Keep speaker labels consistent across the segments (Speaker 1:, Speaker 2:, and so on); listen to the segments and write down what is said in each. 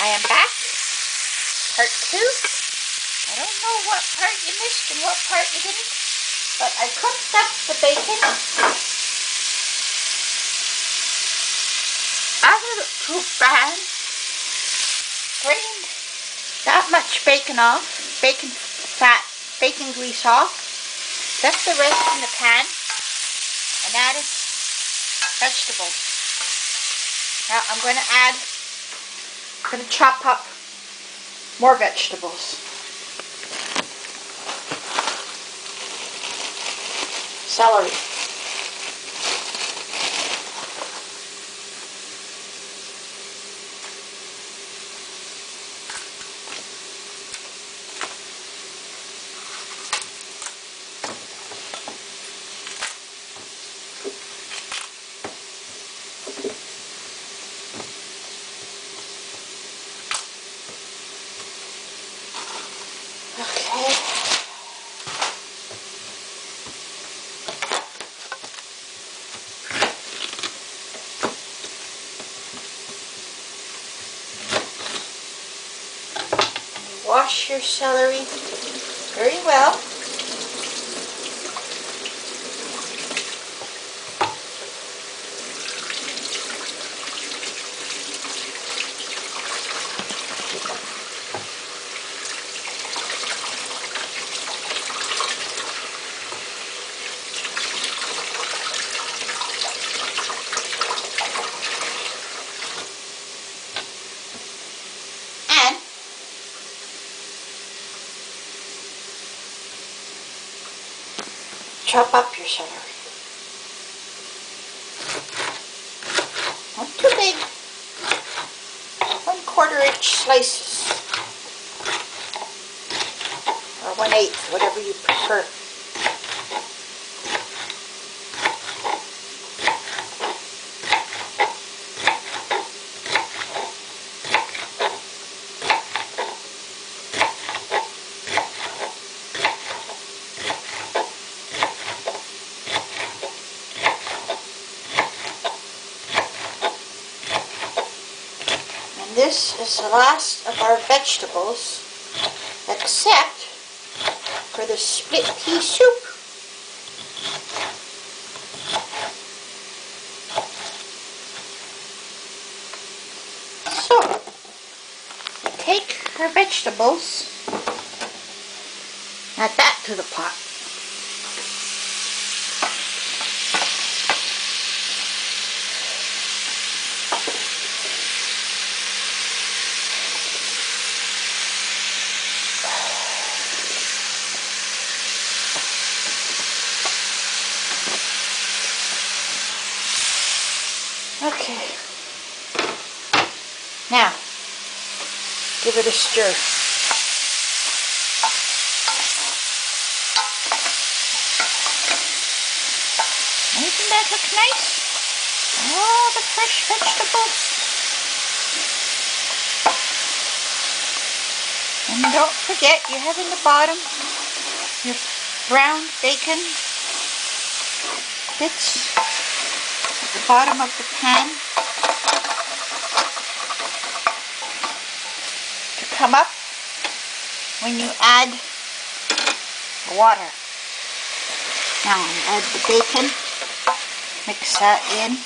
Speaker 1: I am back. Part 2. I don't know what part you missed and what part you didn't, but I cooked up the bacon out of the too bad. Drained that much bacon off, bacon fat, bacon grease off. Left the rest in the pan and added vegetables. Now I'm going to chop up more vegetables. Celery. Wash your celery very well. Chop up your celery. Not too big. 1/4 inch slices. Or 1/8, whatever you prefer. This is the last of our vegetables, except for the split pea soup. So, take our vegetables, add that to the pot. Okay, now give it a stir. Doesn't that look nice? All the fresh vegetables. And don't forget, you have in the bottom your brown bacon bits. The bottom of the pan to come up when you add the water. Now I add the bacon, mix that in.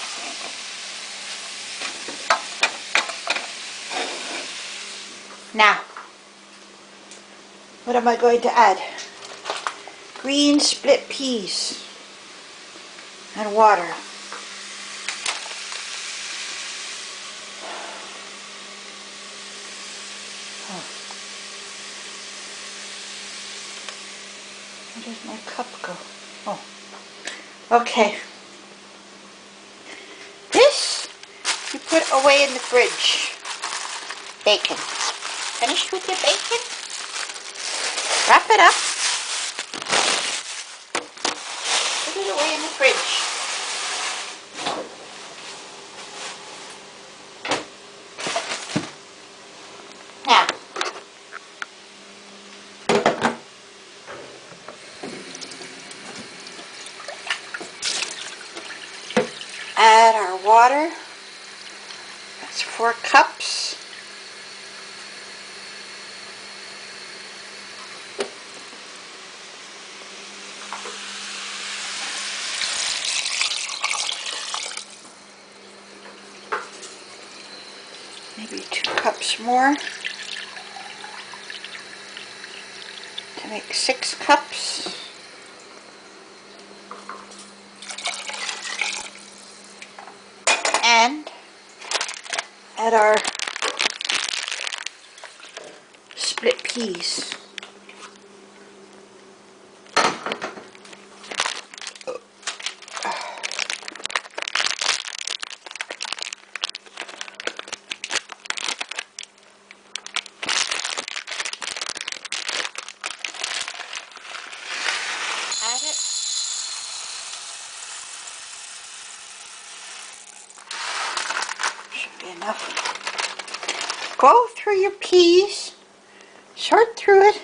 Speaker 1: Now, what am I going to add? Green split peas and water. Where does my cup go? Oh, okay. This you put away in the fridge. Bacon. Finished with your bacon? Wrap it up. Put it away in the fridge. Now, add our water. That's 4 cups. maybe 2 cups more to make 6 cups. And add our split peas. Add it. Should be enough. Go through your peas, sort through it,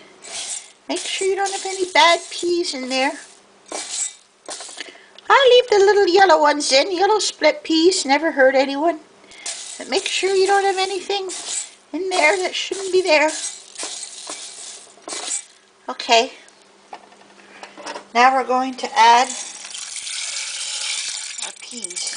Speaker 1: make sure you don't have any bad peas in there. I leave the little yellow ones in, yellow split peas, never hurt anyone. But make sure you don't have anything in there that shouldn't be there. Okay, now we're going to add our peas.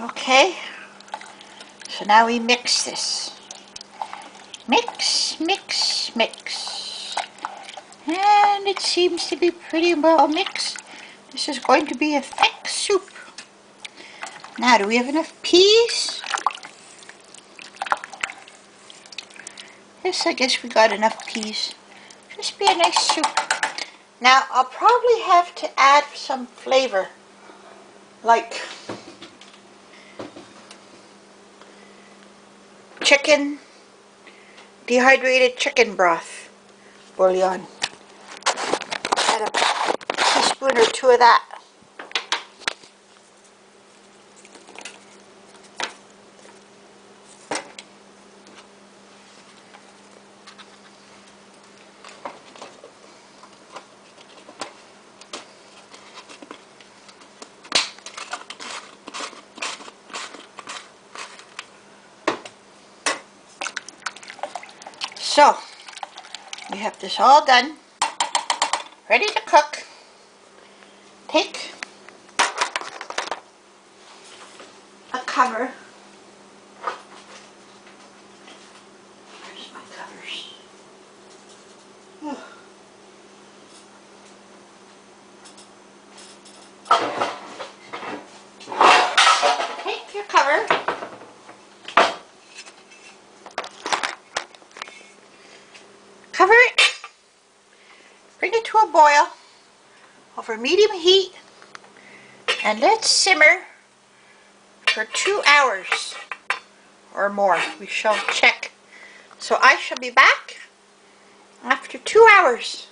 Speaker 1: Okay, so now we mix this. Mix, mix, mix. And it seems to be pretty well mixed. This is going to be a thick soup. Now, do we have enough peas? Yes, I guess we got enough peas. Just be a nice soup. Now, I'll probably have to add some flavor, like chicken, dehydrated chicken broth, bouillon. Add a teaspoon or 2 of that. So, we have this all done, ready to cook. Take a cover. Where's my covers? Take your cover. Cover it. Bring it to a boil over medium heat and let's simmer for 2 hours or more. We shall check. So I shall be back after 2 hours.